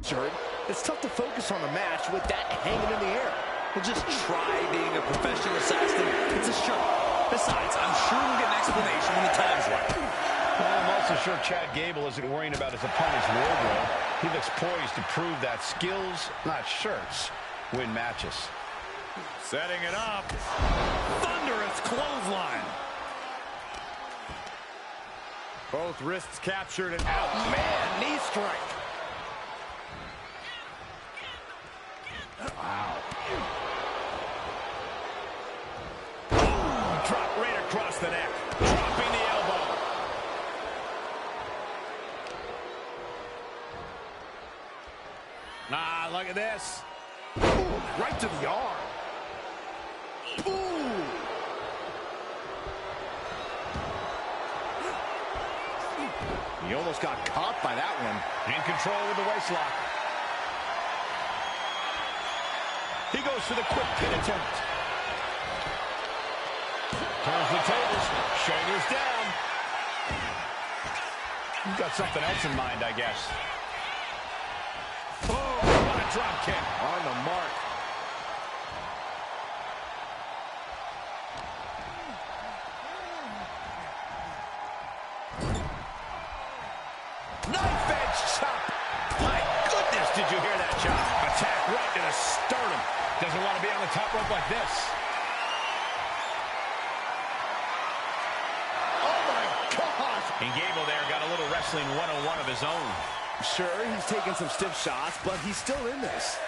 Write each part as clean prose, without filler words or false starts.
Jared, it's tough to focus on the match with that hanging in the air. Well, just try being a professional assassin. It's a show. Besides, I'm sure we'll get an explanation when the time's right. Well, I'm also sure Chad Gable isn't worrying about his opponent's wardrobe. He looks poised to prove that skills, not shirts, win matches. Setting it up. Thunderous clothesline. Both wrists captured and out. Man, knee strike. Wow. Ooh, drop right across the neck. Dropping the elbow. Ah, look at this. Ooh, right to the arm. Ooh. He almost got caught by that one. In control with the waistlock. He goes for the quick pin attempt. Turns the tables, shoulders down. He's got something else in mind, I guess. Oh, what a drop kick. On the mark. Knife edge chop. My goodness, did you hear that chop? Attack right to the sternum. Doesn't want to be on the top rope like this. Oh, my gosh. And Gable there got a little wrestling 101 of his own. Sure, he's taking some stiff shots, but he's still in this.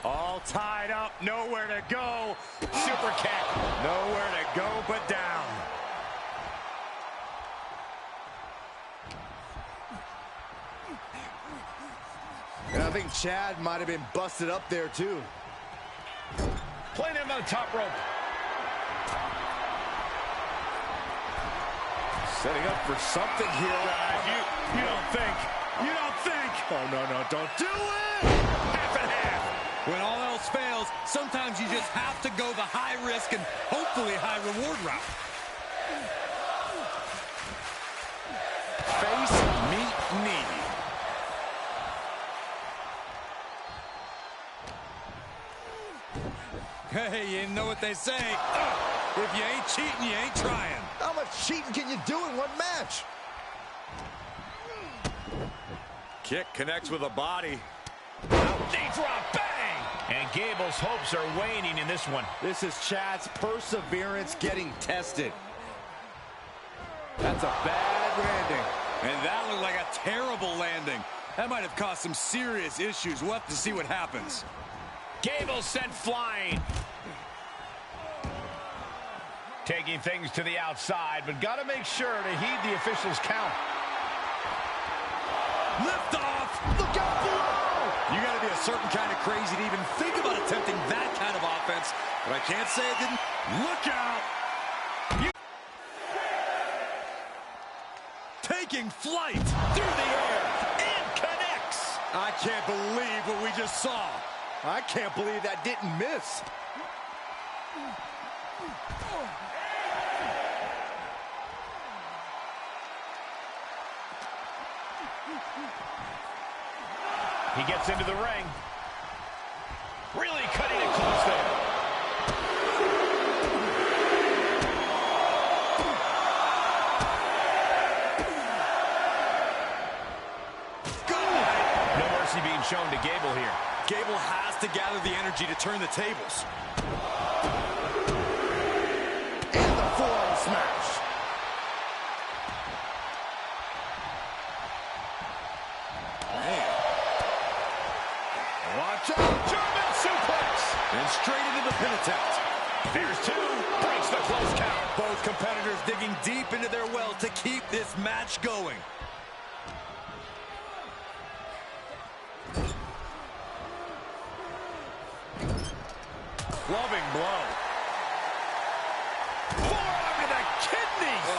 All tied up, nowhere to go. Super kick. Nowhere to go but down. And I think Chad might have been busted up there, too. Playing him on the top rope. Setting up for something here. You don't think. You don't think. Oh, no, don't do it! Half and half. When all else fails, sometimes you just have to go the high risk and hopefully high reward route. Face, meet, knee. Hey, you know what they say. If you ain't cheating, you ain't trying. How much cheating can you do in one match? Kick connects with a body. Knee drop, bang! And Gable's hopes are waning in this one. This is Chad's perseverance getting tested. That's a bad landing. And that looked like a terrible landing. That might have caused some serious issues. We'll have to see what happens. Gable sent flying. Taking things to the outside, but got to make sure to heed the official's count. Lift off! Look out below! You got to be a certain kind of crazy to even think about attempting that kind of offense. But I can't say it didn't. Look out! Taking flight through the air and connects. I can't believe what we just saw. I can't believe that didn't miss. He gets into the ring. Really cutting it close there. No mercy being shown to Gable here. Gable has to gather the energy to turn the tables. And the forearm smash. Man. Watch out. German suplex. And straight into the pin attempt. There's two. Breaks the close count. Both competitors digging deep into their well to keep this match going. Clubbing blow. Forearm to the kidneys.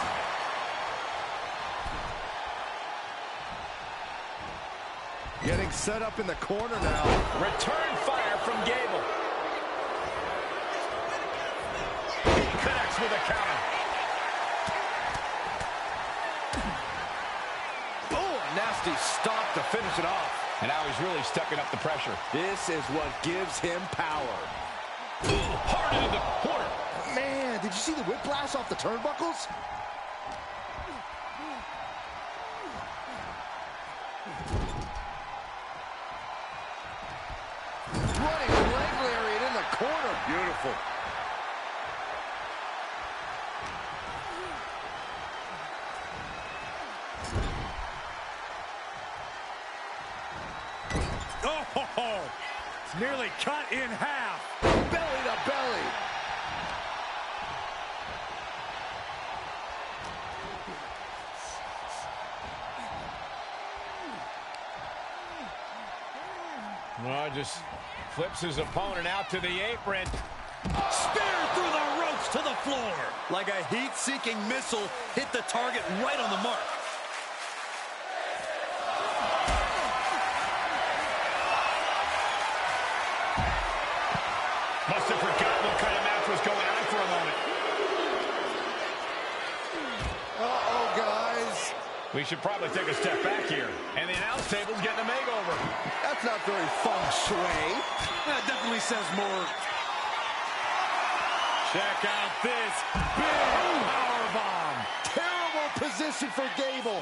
Getting set up in the corner now. Return fire from Gable. He connects with a counter. Oh, a nasty stop to finish it off. And now he's really stepping up the pressure. This is what gives him power. Ooh, hard into the corner. Man, did you see the whiplash off the turnbuckles? Running leg lariat in the corner. Beautiful. Oh, it's nearly cut in half. Belly to belly. Well, just flips his opponent out to the apron. Spear through the ropes to the floor. Like a heat-seeking missile, hit the target right on the mark. Must have forgotten what kind of match was going on for a moment. Uh-oh, guys. We should probably take a step back here. And the announce table's getting a makeover. That's not very feng shui. That definitely says more. Check out this big powerbomb. Terrible position for Gable.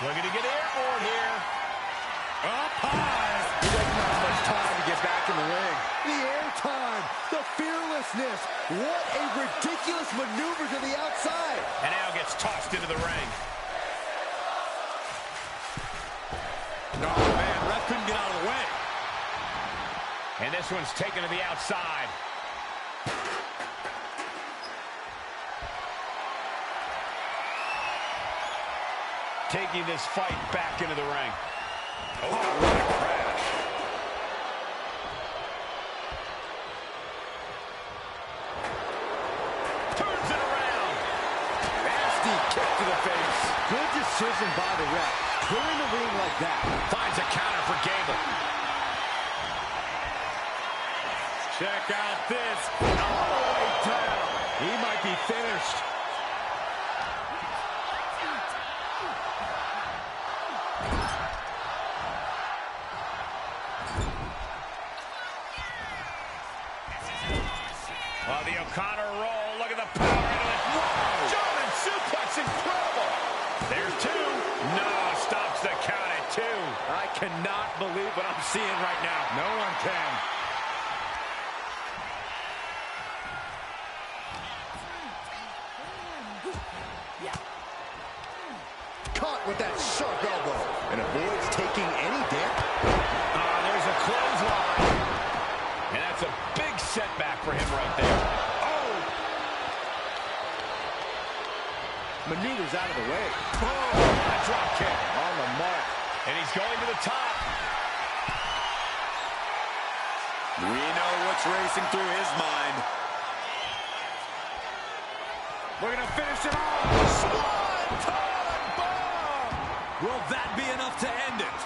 Looking to get airborne here. Up high. He doesn't have much time to get back in the ring. The airtime, the fearlessness. What a ridiculous maneuver to the outside. And now gets tossed into the ring. Oh, man, ref couldn't get out of the way. And this one's taken to the outside. Taking this fight back into the ring. Oh, what a crash. Turns it around. Nasty kick to the face. Good decision by the ref. Clearing the ring like that. Finds a counter for Gable. Check out this. All the way down. He might be finished. Oh, the O'Connor roll. Look at the power into it. Whoa! German suplex, incredible. There's two. No, stops the count at two. I cannot believe what I'm seeing right now. No one can. Caught with that sharp elbow. And avoids taking any damage. There's a clothesline. And that's a big setback for him right there. Oh! Maneuvers out of the way. Oh, a drop kick. On the mark. And he's going to the top. We know what's racing through his mind. We're going to finish it off. Swanton bomb! Will that be enough to end it?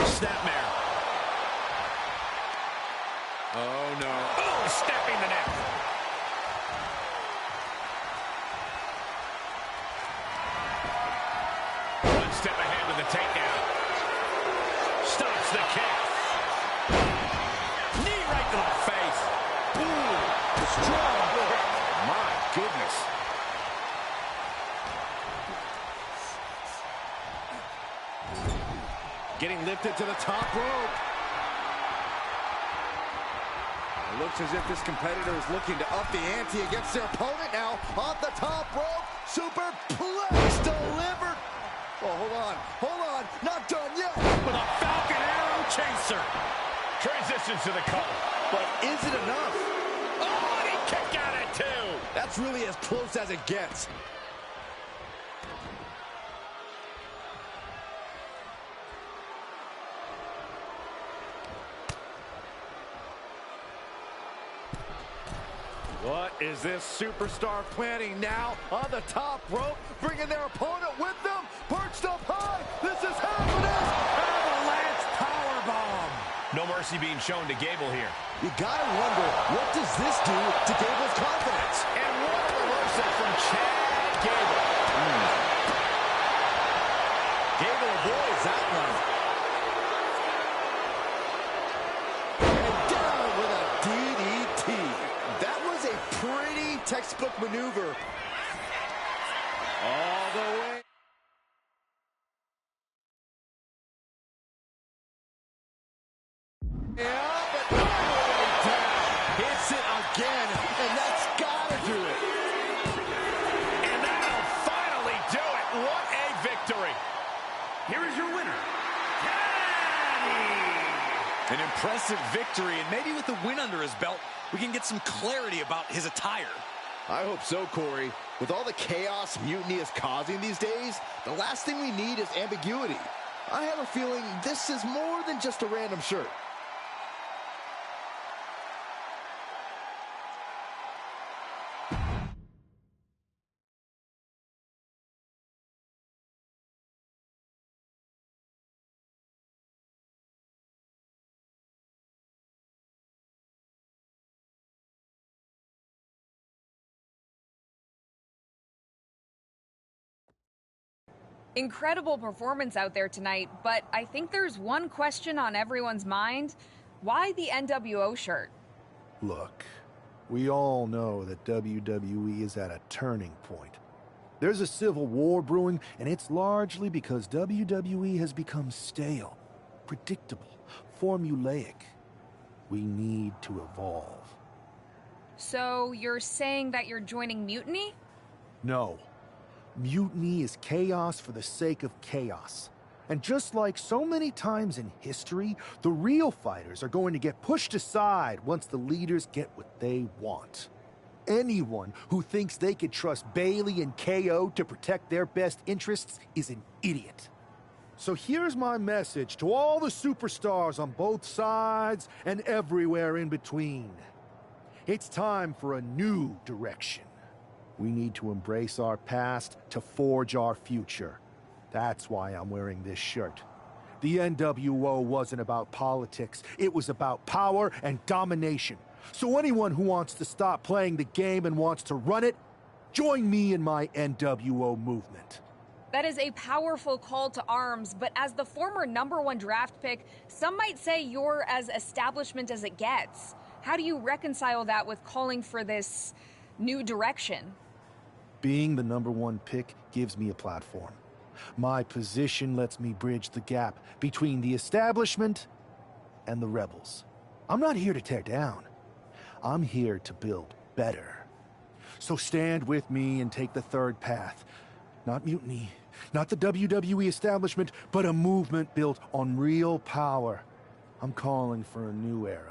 Snapmare. Oh, no. Oh, snapping the neck. One step ahead with the takedown. Stops the kick. Knee right to the face. Ooh, strong. My goodness. Getting lifted to the top rope. It looks as if this competitor is looking to up the ante against their opponent now. Off the top rope. Superplex delivered. Oh, hold on. Not done yet. With a Falcon Arrow chaser. Transitions to the cover. But is it enough? Oh, and he kicked out at two. That's really as close as it gets. What is this superstar planning now on the top rope, bringing their opponent with them, perched up high? This is happening! Avalanche powerbomb! No mercy being shown to Gable here. You gotta wonder, what does this do to Gable's confidence? And what a reversal from Chad Gable. Gable avoids that one. And down with a DDT. That was a pretty textbook maneuver. All the way. Yeah, but all the way down. Hits it again, and that's gotta do it. And that'll finally do it. What a victory. Here is your winner, An impressive victory, and maybe with the win under his belt, we can get some clarity about his attire. I hope so, Corey. With all the chaos mutiny is causing these days, the last thing we need is ambiguity. I have a feeling this is more than just a random shirt. Incredible performance out there tonight, but I think there's one question on everyone's mind. Why the NWO shirt? Look, we all know that WWE is at a turning point. There's a civil war brewing, and it's largely because WWE has become stale, predictable, formulaic. We need to evolve. So you're saying that you're joining Mutiny? No. Mutiny is chaos for the sake of chaos. And just like so many times in history, the real fighters are going to get pushed aside once the leaders get what they want. Anyone who thinks they could trust Bayley and KO to protect their best interests is an idiot. So here's my message to all the superstars on both sides and everywhere in between. It's time for a new direction. We need to embrace our past to forge our future. That's why I'm wearing this shirt. The NWO wasn't about politics. It was about power and domination. So anyone who wants to stop playing the game and wants to run it, join me in my NWO movement. That is a powerful call to arms, but as the former #1 draft pick, some might say you're as establishment as it gets. How do you reconcile that with calling for this new direction? Being the #1 pick gives me a platform. My position lets me bridge the gap between the establishment and the rebels. I'm not here to tear down. I'm here to build better. So stand with me and take the third path. Not mutiny, not the WWE establishment, but a movement built on real power. I'm calling for a new era.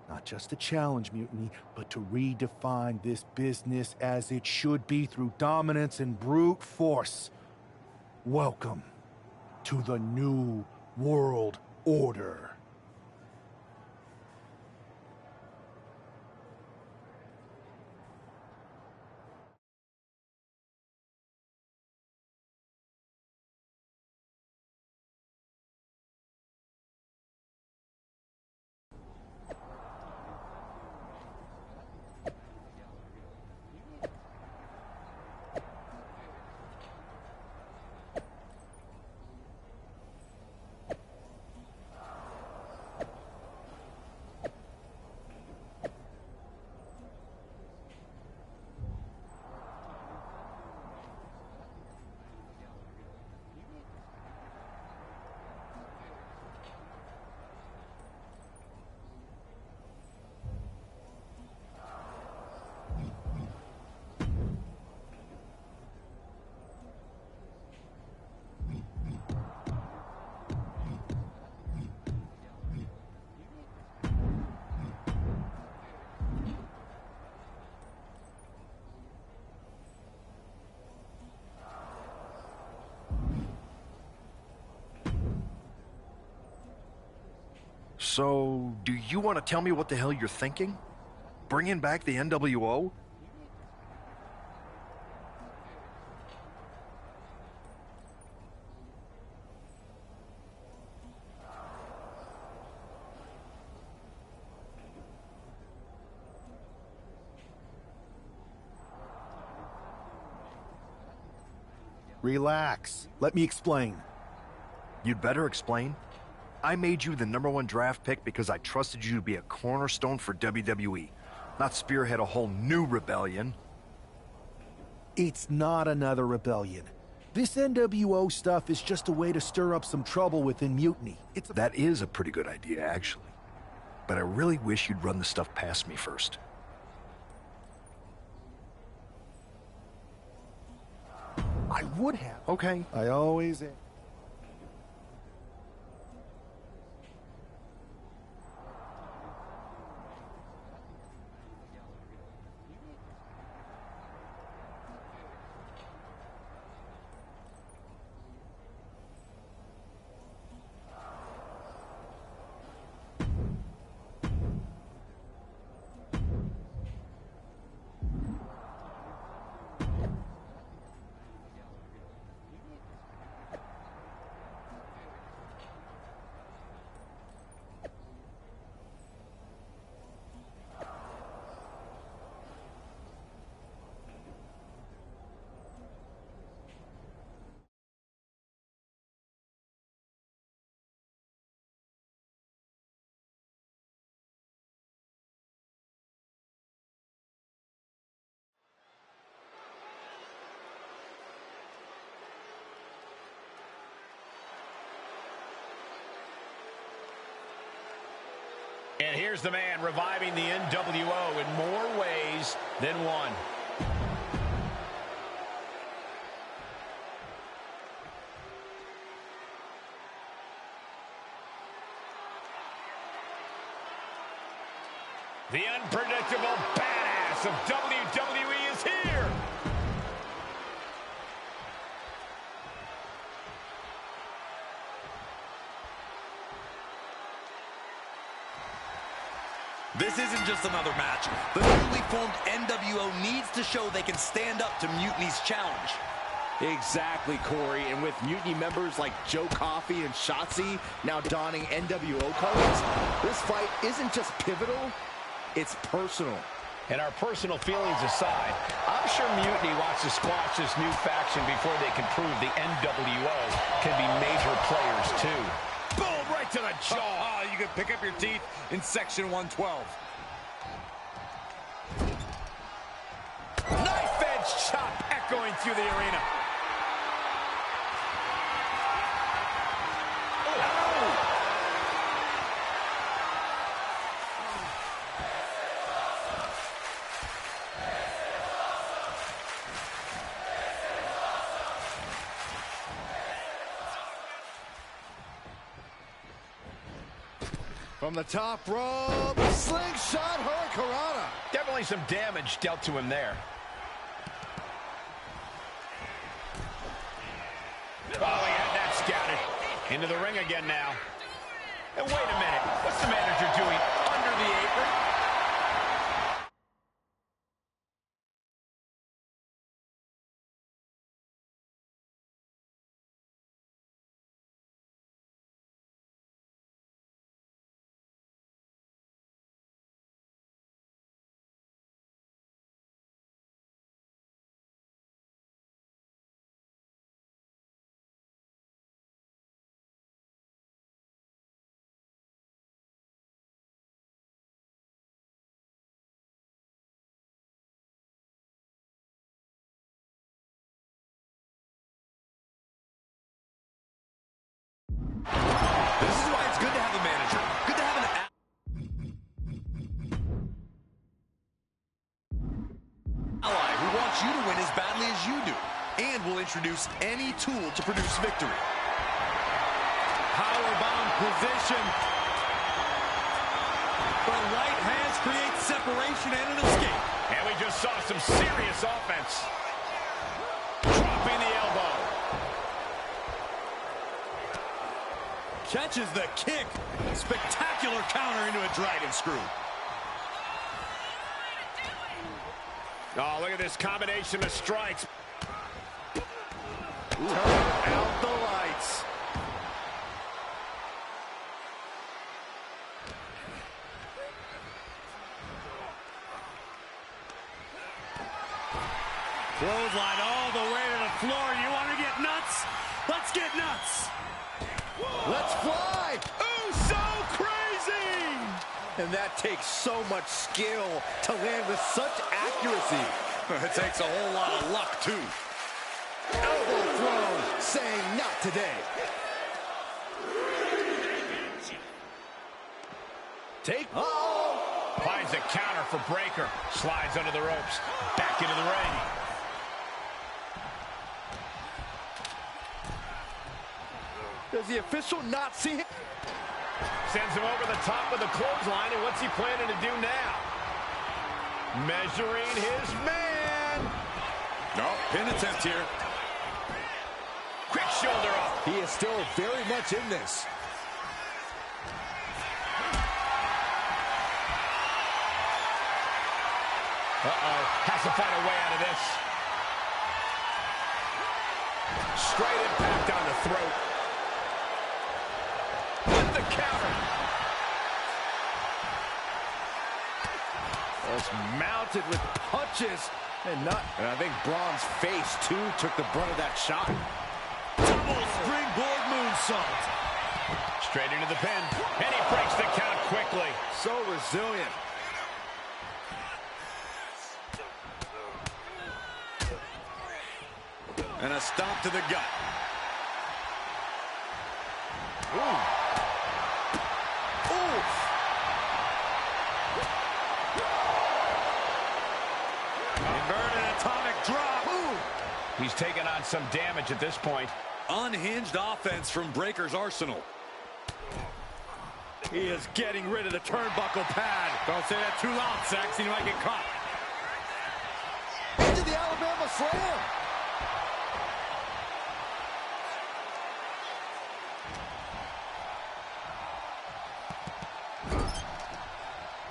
Not just to challenge mutiny, but to redefine this business as it should be through dominance and brute force. Welcome to the New World Order. So, do you want to tell me what the hell you're thinking? Bringing back the NWO? Relax. Let me explain. You'd better explain. I made you the #1 draft pick because I trusted you to be a cornerstone for WWE, not spearhead a whole new rebellion. It's not another rebellion. This NWO stuff is just a way to stir up some trouble within Mutiny. That is a pretty good idea, actually. But I really wish you'd run the stuff past me first. I would have. Okay. I always am. And here's the man reviving the NWO in more ways than one. The unpredictable badass of WWE is here. This isn't just another match. The newly formed NWO needs to show they can stand up to Mutiny's challenge. Exactly, Corey. And with Mutiny members like Joe Coffey and Shotzi now donning NWO colors, this fight isn't just pivotal, it's personal. And our personal feelings aside, I'm sure Mutiny wants to squash this new faction before they can prove the NWO can be major players too. Boom, right to the jaw. You can pick up your teeth in section 112. Knife edge chop echoing through the arena. From the top rope, slingshot hurricanrana. Definitely some damage dealt to him there. Oh, he had that scouted. Into the ring again now. And wait a minute, what's the manager doing under the apron? This is why it's good to have a manager. Good to have an ally who wants you to win as badly as you do and will introduce any tool to produce victory. Powerbomb position. The right hands create separation and an escape. And we just saw some serious offense. Dropping the elbow. Catches the kick. Spectacular counter into a dragon screw. Oh, look at this combination of strikes. Turn out the lights. Clothesline all the way to the floor. You want to get nuts? Let's get nuts. Let's fly. Ooh, so crazy. And that takes so much skill to land with such accuracy. It takes a whole lot of luck, too. Elbow throw, saying not today. Take. Uh-oh. Finds a counter for Breaker. Slides under the ropes. Back into the ring. Does the official not see him? Sends him over the top of the clothesline, and what's he planning to do now? Measuring his man. No, pin attempt here. Quick shoulder up. He is still very much in this. Uh-oh. Has to find a way out of this. Straight impact on the throat. With the counter. Was mounted with punches and not. And I think Braun's face too took the brunt of that shot. Double springboard moonsault. Straight into the pin. And he breaks the count quickly. So resilient. And a stomp to the gut. Ooh. Ooh. Inverted atomic drop. Ooh. He's taking on some damage at this point. Unhinged offense from Breaker's arsenal. He is getting rid of the turnbuckle pad. Don't say that too loud, Saxon. You might get caught. Into the Alabama slam.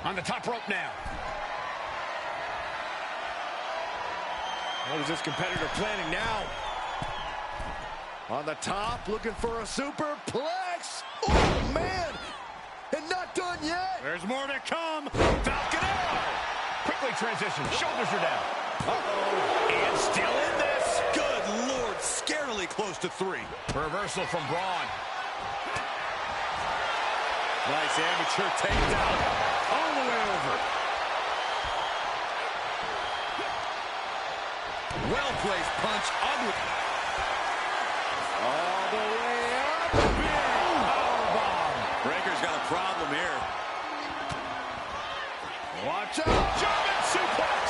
On the top rope now. What is this competitor planning now? On the top, looking for a superplex. Oh, man. And not done yet. There's more to come. Falcon Arrow. Quickly transition. Shoulders are down. Uh-oh. And still in this. Good Lord, scarily close to 3. Reversal from Braun. Nice amateur takedown. All the way over. Well-placed punch. All the way up. Big powerbomb. Breaker's got a problem here. Watch out. German suplex.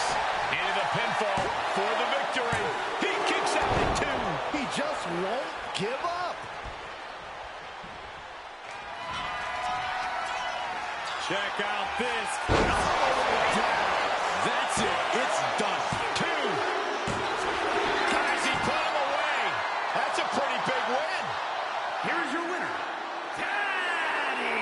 Into the pinfall for the victory. He kicks out at 2. He just won't give up. Check out this. That's it. It's done. 2. Guys, he put him away. That's a pretty big win. Here's your winner, Daddy.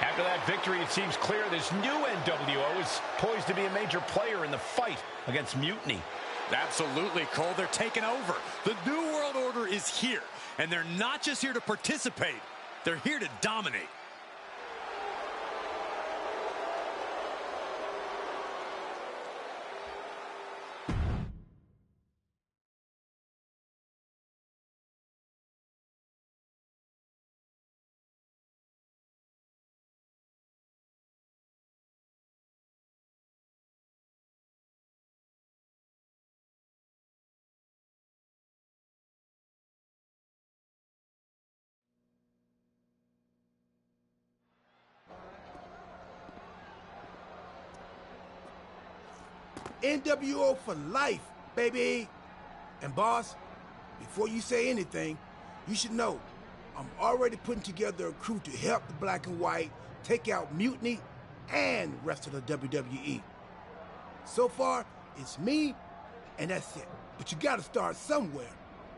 After that victory, it seems clear this new NWO is poised to be a major player in the fight against Mutiny. Absolutely, Cole. They're taking over. The New World Order is here, and they're not just here to participate. They're here to dominate. NWO for life, baby. And boss, before you say anything, you should know I'm already putting together a crew to help the Black and White take out Mutiny and the rest of the WWE. So far, it's me, and that's it. But you gotta start somewhere.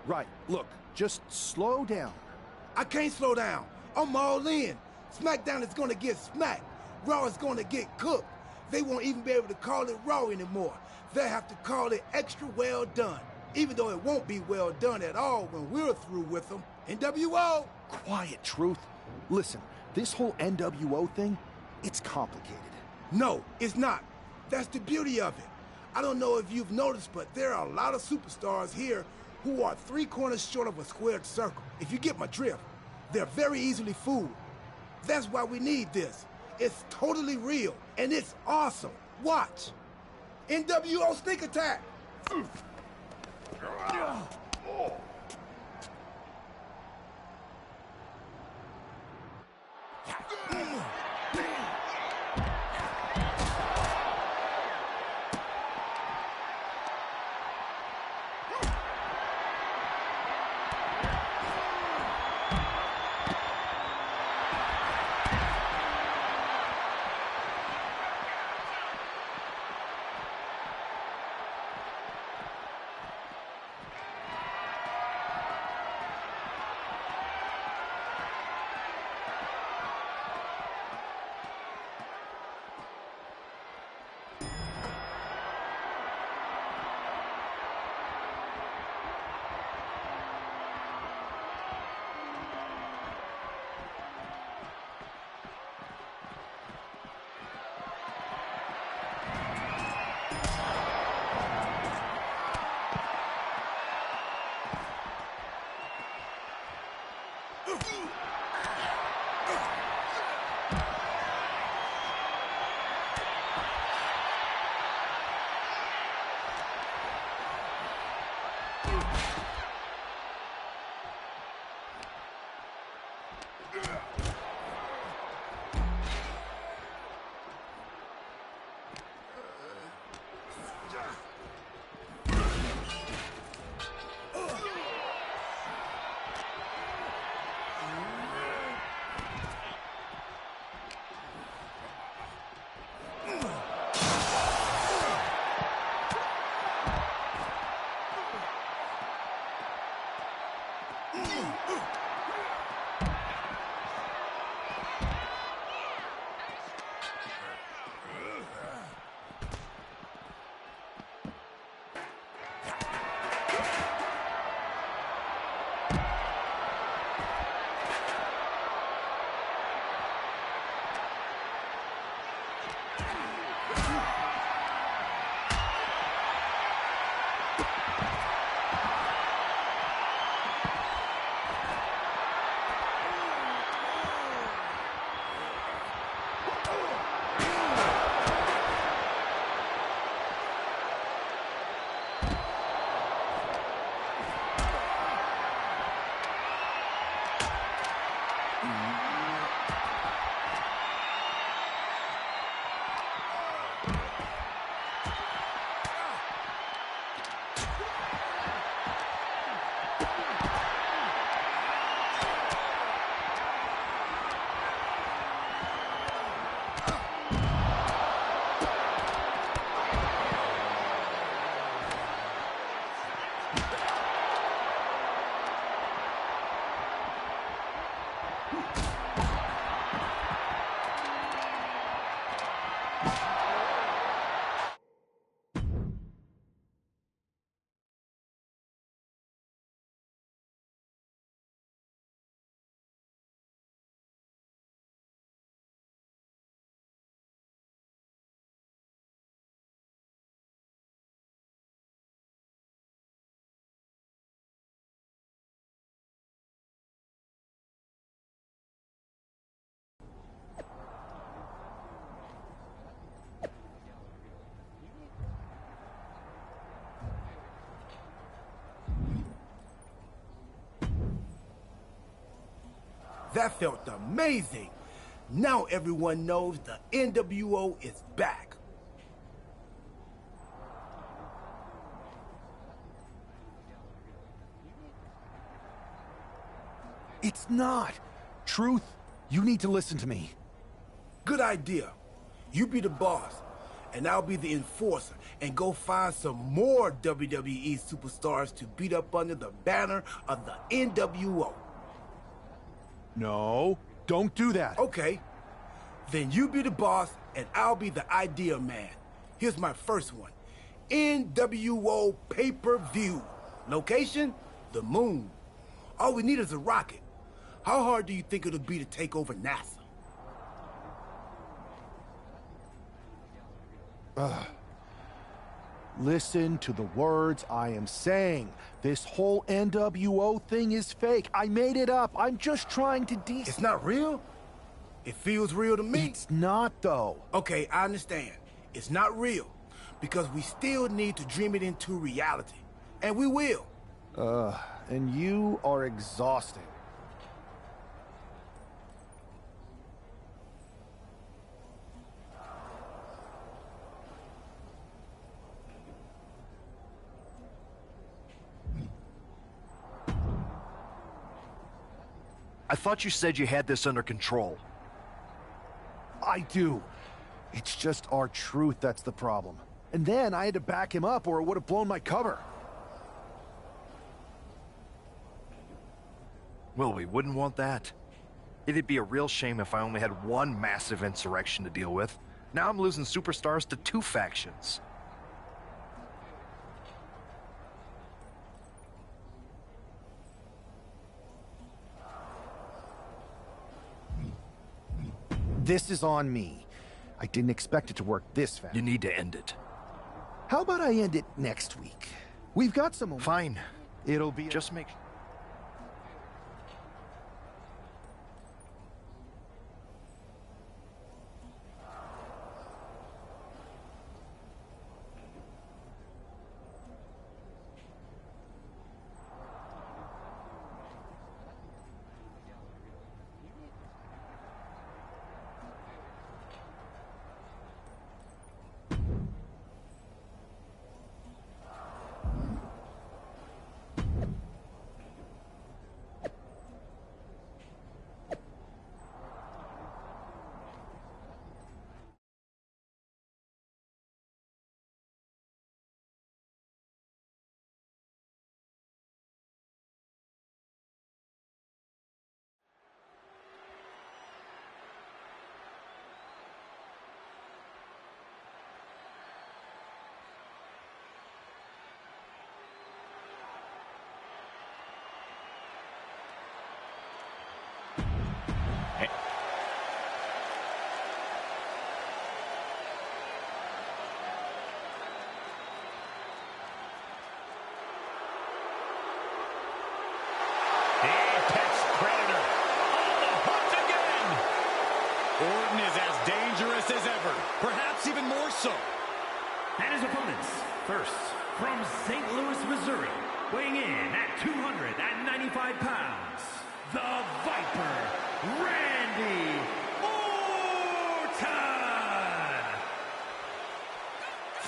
Right, look, just slow down. I can't slow down. I'm all in. SmackDown is gonna get smacked. Raw is gonna get cooked. They won't even be able to call it Raw anymore. they have to call it extra well done, even though it won't be well done at all when we're through with them. NWO! Quiet, Truth. Listen, this whole NWO thing, it's complicated. No, it's not. That's the beauty of it. I don't know if you've noticed, but there are a lot of superstars here who are 3 corners short of a squared circle. If you get my drift, they're very easily fooled. That's why we need this. It's totally real, and it's awesome. Watch. NWO Sneak Attack! That felt amazing. Now everyone knows the NWO is back. It's not. Truth, you need to listen to me. Good idea. You be the boss, and I'll be the enforcer, and go find some more WWE superstars to beat up under the banner of the NWO. No, don't do that. Okay. Then you be the boss, and I'll be the idea man. Here's my first one. NWO pay-per-view. Location? The moon. All we need is a rocket. How hard do you think it'll be to take over NASA? Listen to the words I am saying. This whole NWO thing is fake. I made it up. I'm just trying to It's not real? It feels real to me. It's not, though. Okay, I understand. It's not real. Because we still need to dream it into reality. And we will. And you are exhausting. I thought you said you had this under control. I do. It's just our truth that's the problem. And then I had to back him up or it would have blown my cover. Well, we wouldn't want that. It'd be a real shame if I only had one massive insurrection to deal with. Now I'm losing superstars to 2 factions. This is on me. I didn't expect it to work this fast. You need to end it. How about I end it next week? We've got some... Fine. It'll be... Just make... Orton is as dangerous as ever, perhaps even more so. And his opponents, first, from St. Louis, Missouri, weighing in at 295 pounds, the Viper, Randy Orton!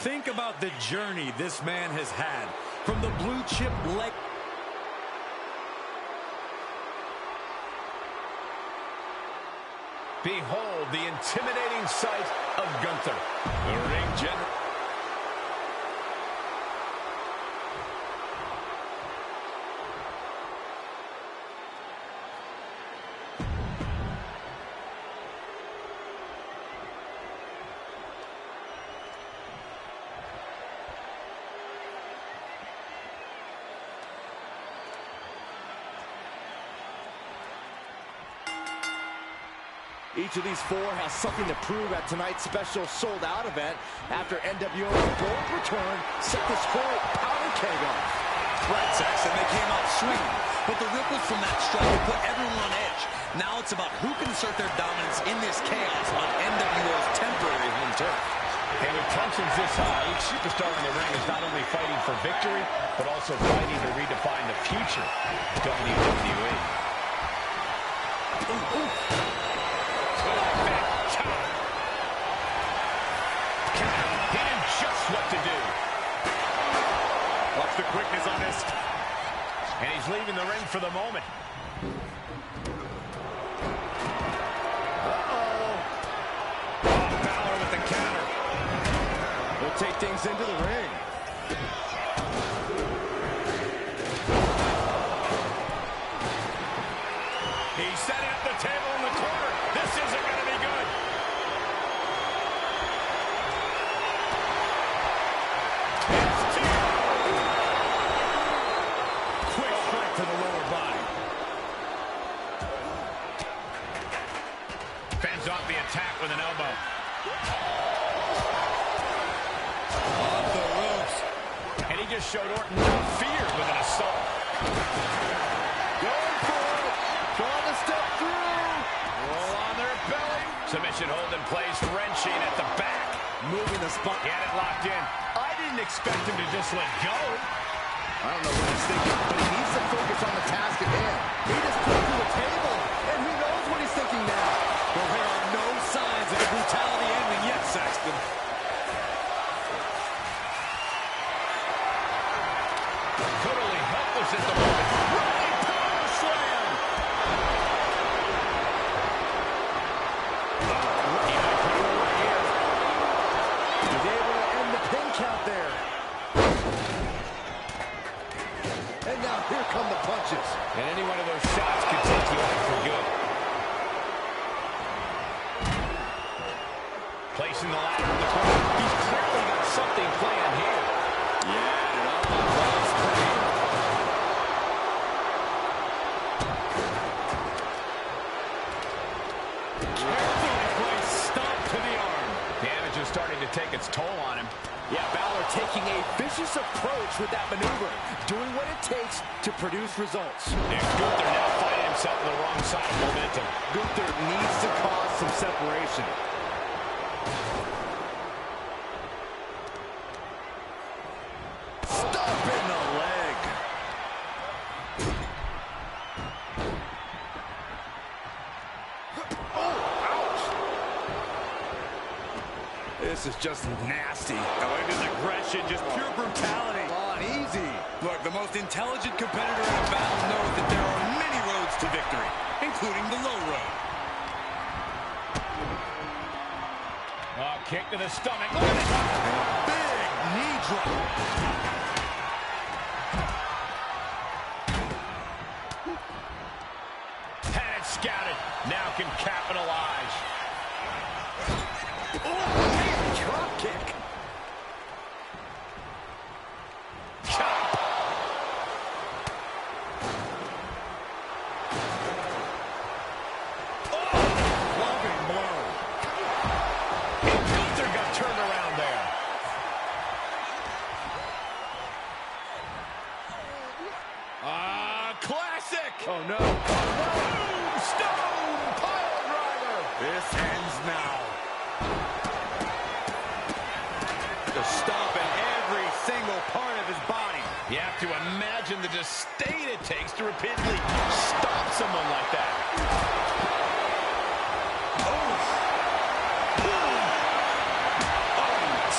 Think about the journey this man has had from the blue chip leg. Behold the intimidating sight of Gunther. The ring general. Each of these 4 has something to prove at tonight's special sold-out event after NWO's bold return set this whole powder keg off. Right, Saxon, they came out swinging, but the ripples from that struggle put everyone on edge. Now it's about who can assert their dominance in this chaos on NWO's temporary home turf. And with tensions this high, each superstar in the ring is not only fighting for victory, but also fighting to redefine the future of WWE. Ooh, ooh. He knew just what to do. Watch the quickness on this. And he's leaving the ring for the moment. Balor with the counter. We'll take things into the ring. He's setting up the table in the corner. This isn't going to be good. attack with an elbow. Off the ropes. And he just showed Orton no fear with an assault. Going for it. Trying to step through. Roll on their belly. Submission hold in place, wrenching at the back. Moving the spot. He had it locked in. I didn't expect him to just let go. I don't know what he's thinking, but he needs to focus on the task at hand. He just put through the table, and who knows what he's thinking now. Well, there are no signs of the brutality ending yet, Saxton. Totally helpless at the moment. Running power slam. He might put him over here. He's able to end the pin count there. And now here come the punches. And any one of those shots could take you out for good. Placing the ladder in the corner. He's clearly got something planned here. Yeah, it all involves pain. Carefully placed stomp to the arm. Damage is starting to take its toll on him. Yeah, Balor taking a vicious approach with that maneuver, doing what it takes to produce results. And Gunther now finding himself on the wrong side of momentum. Gunther needs to cause some separation. Stop in the leg. Oh, ouch. This is just nasty. Oh, it is aggression, just pure brutality. Come on, easy. Look, the most intelligent competitor in a battle knows that there are many roads to victory, including the low road. Oh, kick to the stomach. Look at it. Big knee drop. Had it scouted. Now can capitalize. Oh, man, drop kick. Chop. Loving blow. And Gunther got turned around there. Classic. Oh, no. Stone pile driver. This ends now. The stomp in every single part of his body. You have to imagine the disdain it takes to repeatedly stomp someone like that.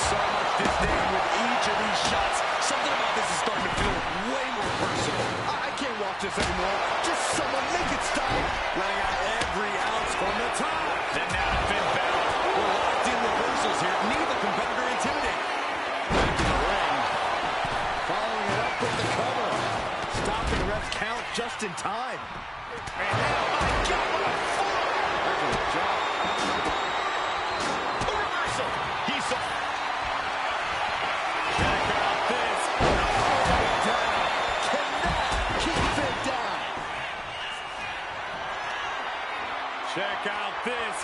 So much disdain with each of these shots. Something about this is starting to feel way more personal. I can't watch this anymore. Just someone make it stop. Laying out every ounce from the top. Then now to Finn Balor. We're locked in reversals here. Neither competitor intimidating. Back to the ring. Following it up with the cover. Stopping the ref's count just in time. And now, my God, what a forearm. Excellent job. A reversal. He's so... Check out this. Down. Cannot keep it down. Check out this.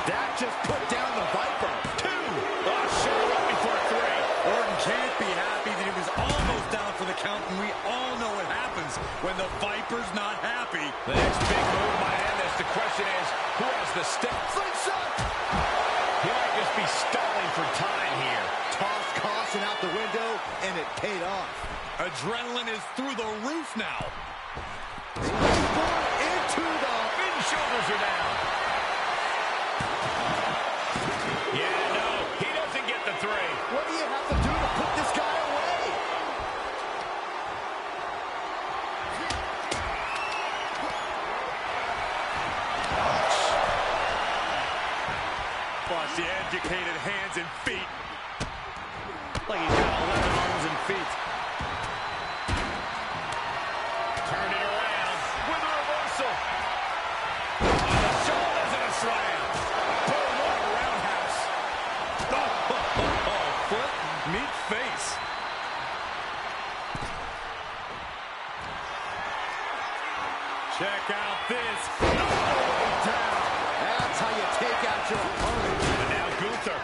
That just put down the Viper. 2. Oh, sure, looking for a 3. Orton can't be happy that he was almost down for the count, and we all know what happens when the Viper's not happy. The next big move might end this. The question is, who has the stick? Slingshot. He might just be stalling for time here. Tossed caution out the window, and it paid off. Adrenaline is through the roof now. Into the... His shoulders are down. Yeah, no, he doesn't get the 3. What do you have to do to put this guy away? Watch the educated hands and feet. Like he's got 11 arms and feet. Turn it around with a reversal. On the shoulders and a slam. Boom, what a roundhouse. Foot, meet face. Check out this. Down. That's how you take out your opponent. And now Gunther.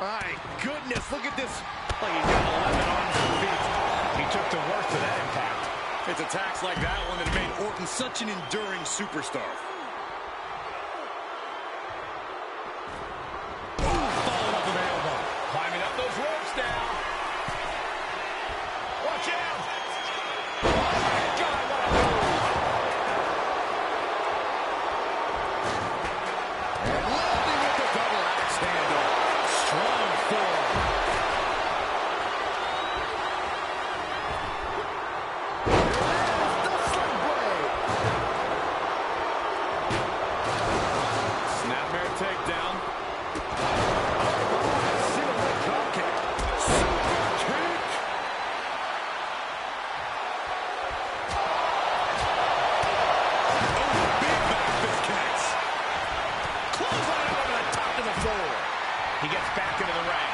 My goodness, look at this. Oh, he's got 11 arms and feet. He took the worst of that impact. It's attacks like that one that made Orton such an enduring superstar. Followed up with an elbow. Climbing up those ropes now. Watch out! Oh, my God, what a move! And landing with the double axe handle. Strong form. The sling blade. Snapmare takedown. Silhouette drop kick. Super kick. Big back fist connects. Clothesline over the top of the floor. He gets back into the ring.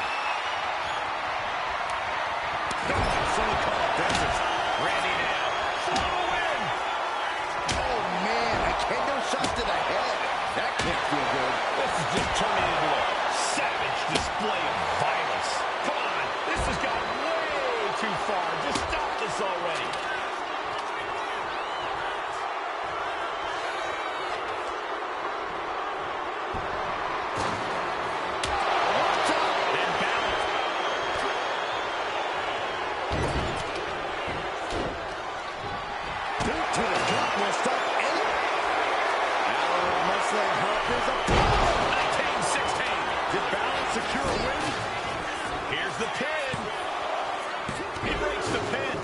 So called dentist. Randy now. For the win. Oh, man, a kendo shot to the head. That can't feel good. This is just turning into a savage display of violence. Come on, this has gotten way too far. Just stop this already. And Balor. Boot to the gut will stop any. Balor muscling Harper's up. 19-16. Did Balor secure a win? Here's the pin. He breaks the pin.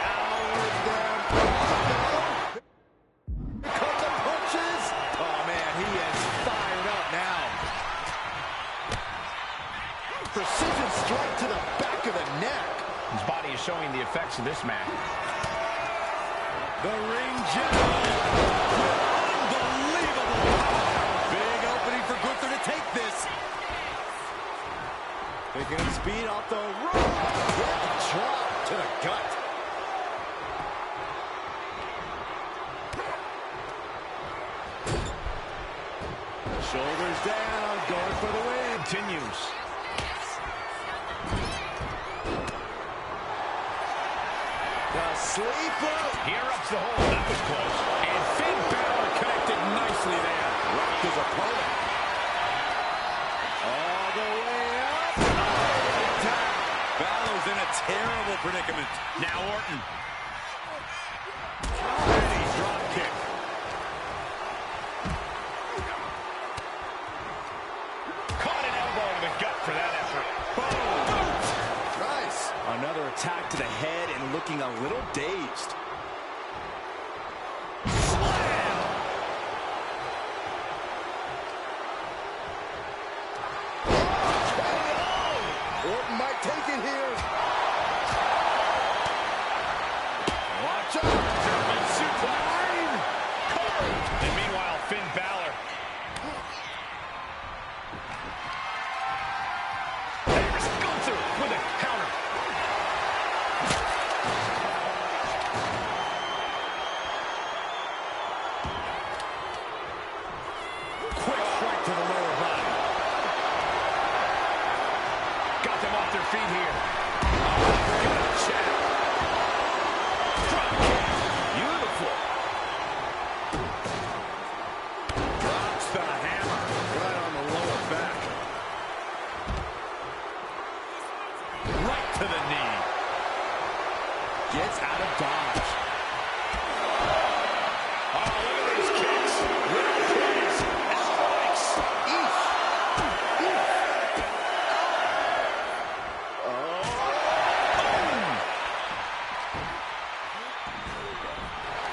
Howard down. Cut the punches. Oh, man, he is fired up now. Precision strike to the back of the neck. His body is showing the effects of this match. The ring general. Unbelievable. Big opening for Gunther to take this. Picking up speed off the rope. Quick drop to the gut. Shoulders down, going for the win. Continues. The sleeper. He interrupts the hold. That was close. And Finn Balor connected nicely there. Rocked his opponent. All the way up. Balor's in a terrible predicament. Now Orton. Ready drop kick. Caught an elbow to the gut for that effort. Nice. Another attack to the head and looking a little dazed. Slam! Orton might take it here. Watch out. German suplex. Covered. And meanwhile, Finn Balor. There's Gunther with a counter. Quick strike to the lower body. Got them off their feet here. Good check. Drop kick. Beautiful. Drops the hammer right on the lower back. Right to the knee. Gets out of dodge. Oh, look at these kicks. Real kicks. Strikes. Eesh.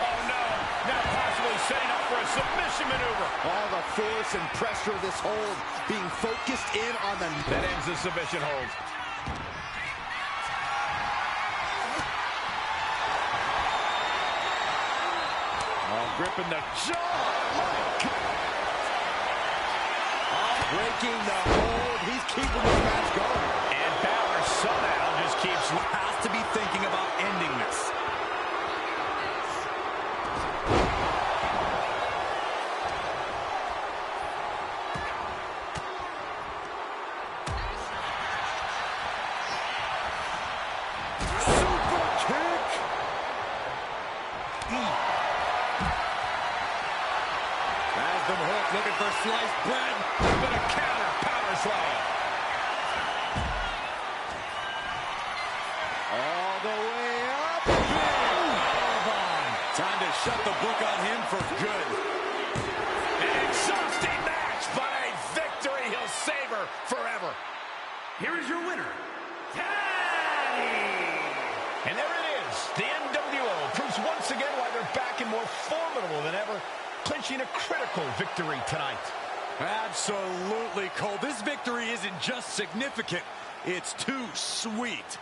Oh, no. Now possibly setting up for a submission maneuver. All the force and pressure of this hold being focused in on the... That ends the submission hold. Oh, gripping the jaw. Breaking the hold. He's keeping this match going. And Balor somehow just keeps Here's the hook, looking for sliced bread. But a counter power slam. All the way up. Time to shut the book on him for good. An exhausting match, but a victory he'll savor forever. Here is your winner, Teddy! And there it is. The NWO proves once again why they're back and more formidable than ever, clinching a critical victory tonight. Absolutely, Cole. This victory isn't just significant, it's too sweet.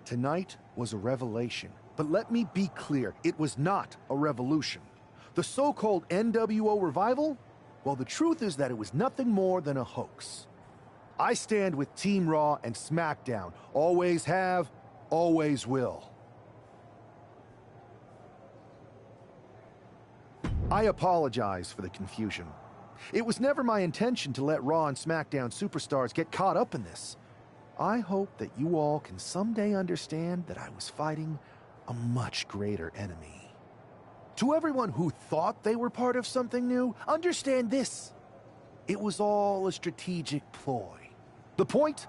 Tonight was a revelation, but let me be clear, it was not a revolution. The so-called NWO revival? Well, the truth is that it was nothing more than a hoax. I stand with Team Raw and SmackDown. Always have, always will. I apologize for the confusion. It was never my intention to let Raw and SmackDown superstars get caught up in this. I hope that you all can someday understand that I was fighting a much greater enemy. To everyone who thought they were part of something new, understand this. It was all a strategic ploy. The point?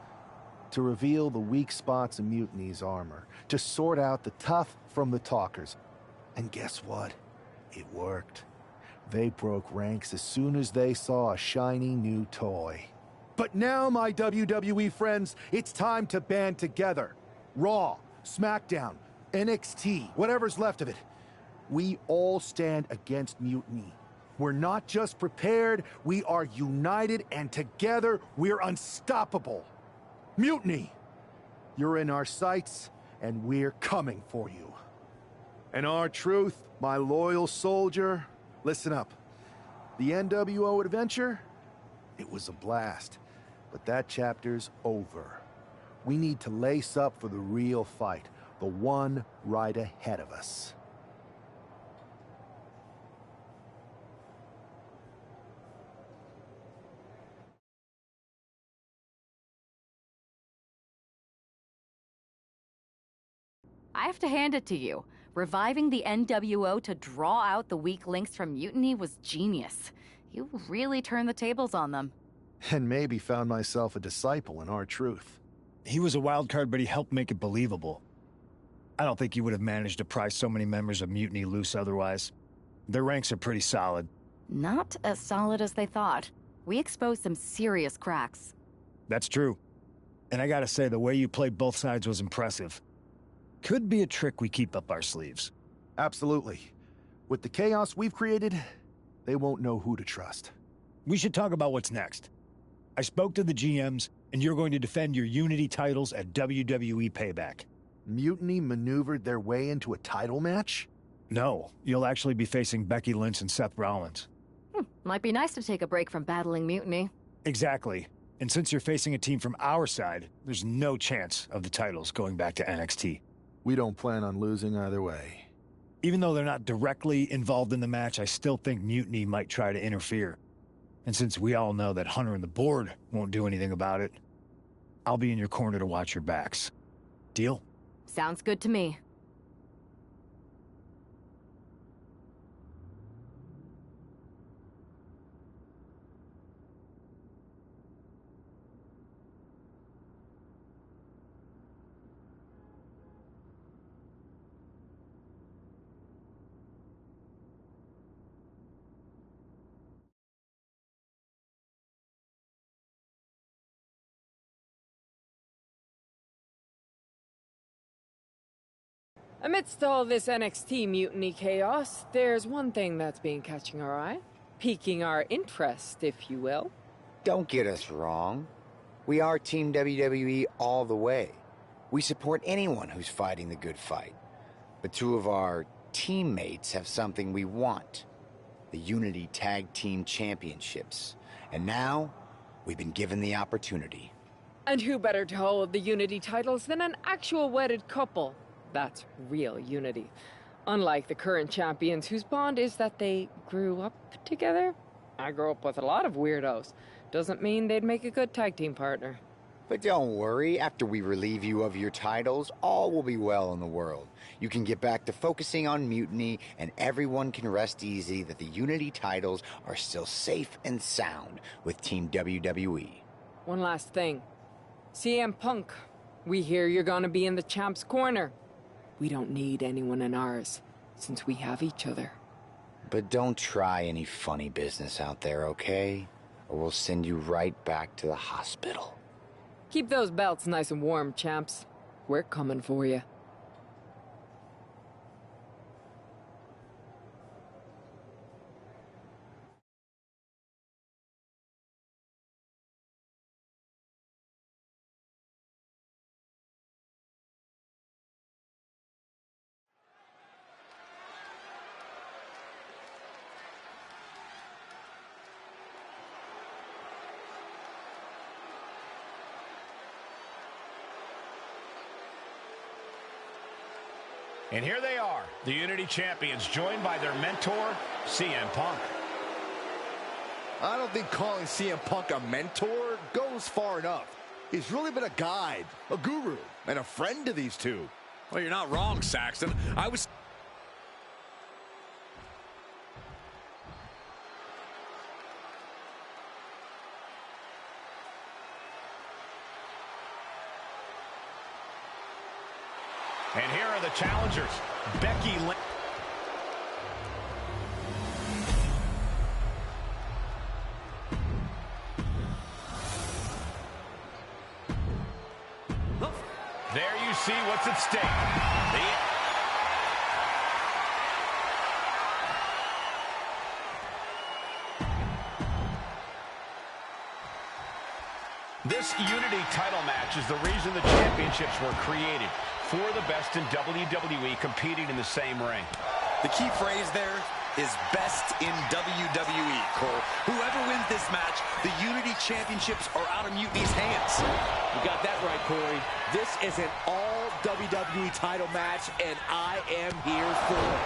To reveal the weak spots in Mutiny's armor, to sort out the tough from the talkers. And guess what? It worked. They broke ranks as soon as they saw a shiny new toy. But now, my WWE friends, it's time to band together. Raw, SmackDown, NXT, whatever's left of it. We all stand against mutiny. We're not just prepared, we are united, and together we're unstoppable. Mutiny! You're in our sights, and we're coming for you. And R-Truth, my loyal soldier, listen up. The NWO adventure? It was a blast. But that chapter's over. We need to lace up for the real fight, the one right ahead of us. I have to hand it to you. Reviving the NWO to draw out the weak links from Mutiny was genius. You really turned the tables on them. And maybe found myself a disciple in R-Truth. He was a wild card, but he helped make it believable. I don't think he would have managed to pry so many members of Mutiny loose otherwise. Their ranks are pretty solid. Not as solid as they thought. We exposed some serious cracks. That's true. And I gotta say, the way you played both sides was impressive. Could be a trick we keep up our sleeves. Absolutely. With the chaos we've created, they won't know who to trust. We should talk about what's next. I spoke to the GMs, and you're going to defend your Unity titles at WWE Payback. Mutiny maneuvered their way into a title match? No, you'll actually be facing Becky Lynch and Seth Rollins. Might be nice to take a break from battling Mutiny. Exactly. And since you're facing a team from our side, there's no chance of the titles going back to NXT. We don't plan on losing either way. Even though they're not directly involved in the match, I still think Mutiny might try to interfere. And since we all know that Hunter and the board won't do anything about it, I'll be in your corner to watch your backs. Deal? Sounds good to me. Amidst all this NXT mutiny chaos, there's one thing that's been catching our eye. Piquing our interest, if you will. Don't get us wrong. We are Team WWE all the way. We support anyone who's fighting the good fight. But two of our teammates have something we want. The Unity Tag Team Championships. And now, we've been given the opportunity. And who better to hold the Unity titles than an actual wedded couple? That's real unity. Unlike the current champions whose bond is that they grew up together. I grew up with a lot of weirdos. Doesn't mean they'd make a good tag team partner. But don't worry, after we relieve you of your titles, all will be well in the world. You can get back to focusing on Mutiny, and everyone can rest easy that the Unity titles are still safe and sound with Team WWE. One last thing. CM Punk, we hear you're gonna be in the champ's corner. We don't need anyone in ours, since we have each other. But don't try any funny business out there, okay? Or we'll send you right back to the hospital. Keep those belts nice and warm, champs. We're coming for you. And here they are, the Unity Champions, joined by their mentor, CM Punk. I don't think calling CM Punk a mentor goes far enough. He's really been a guide, a guru, and a friend to these two. Well, you're not wrong, Saxton. And here are the challengers, Becky Lynch. There you see what's at stake. This Unity title match is the reason the championships were created. For the best in WWE competing in the same ring. The key phrase there is best in WWE, Cole. Whoever wins this match, the Unity Championships are out of Mutiny's hands. You got that right, Corey. This is an all WWE title match, and I am here for it.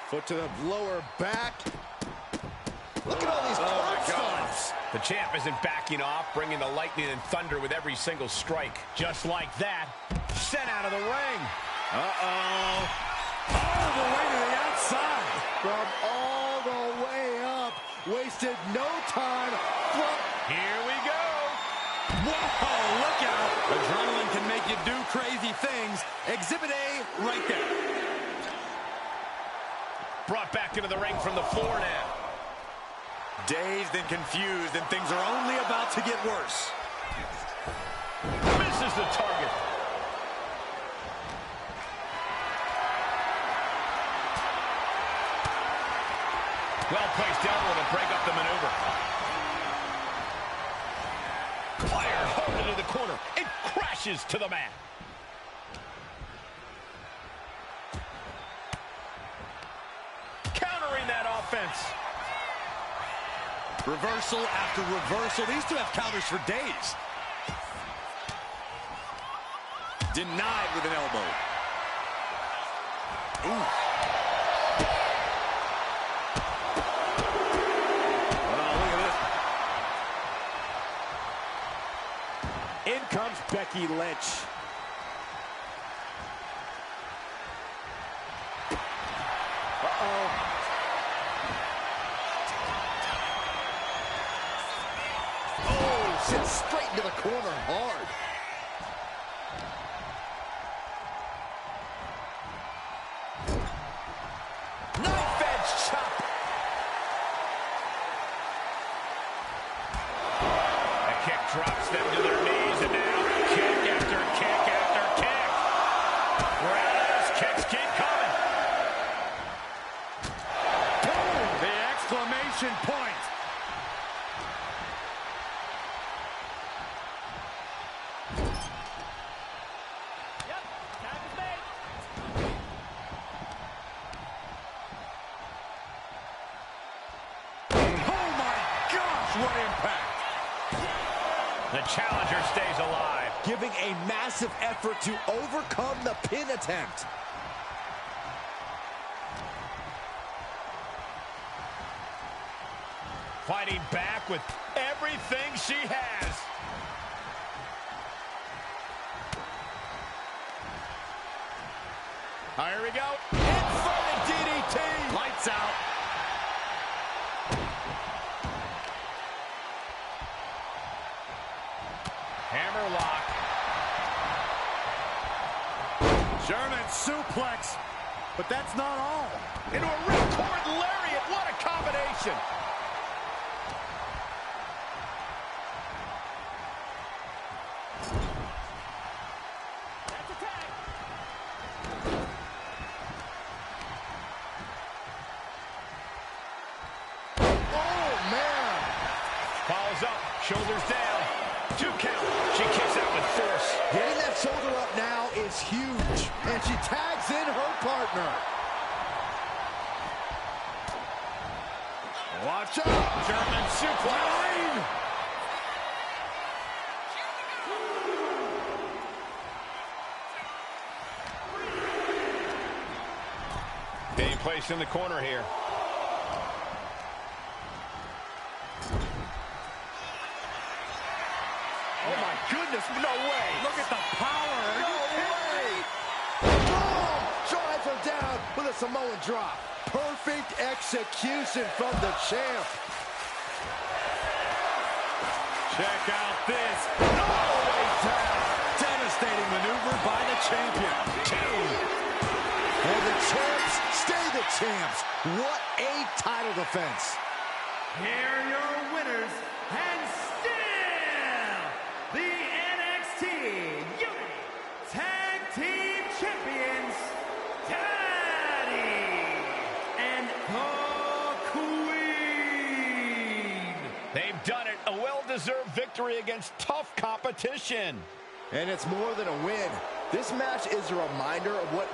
Foot to the lower back. Look at all these stunts. The champ isn't backing off, bringing the lightning and thunder with every single strike. Just like that, sent out of the ring. Uh-oh. All the way to the outside. From all the way up. Wasted no time. Here we go. Whoa, look out. Adrenaline can make you do crazy things. Exhibit A right there. Brought back into the ring from the floor now. Dazed and confused, and things are only about to get worse. Misses the target. Well-placed elbow to break up the maneuver. Fire hard into the corner. It crashes to the mat. Countering that offense. Reversal after reversal. These two have counters for days. Denied with an elbow. Ooh. Oh, look at this. In comes Becky Lynch. Uh-oh. Sits straight into the corner hard. Knife edge chop. A kick drops them to their knees, and now kick after kick after kick. Roundhouse kicks keep coming. Boom! The exclamation point. what impact. The challenger stays alive. Giving a massive effort to overcome the pin attempt. Fighting back with everything she has. Here we go. Inverted DDT. Lights out. Hammerlock. German suplex. But that's not all. Into a ripcord lariat. What a combination. Follows up, shoulders down, 2 count. She kicks out with force. Getting that shoulder up now is huge, and she tags in her partner. Watch out, German suplex. Being placed in the corner here. Oh my goodness, no way! Look at the power. No way! Boom! Drives her down with a Samoan drop. Perfect execution from the champ. Check out this. All the way down. Devastating maneuver by the champion. 2. And the champs stay the champs. What a title defense. Here are your winners, and still the NXT Unity Tag Team Champions, Daddy and the Queen. They've done it. A well-deserved victory against tough competition. And it's more than a win. This match is a reminder of what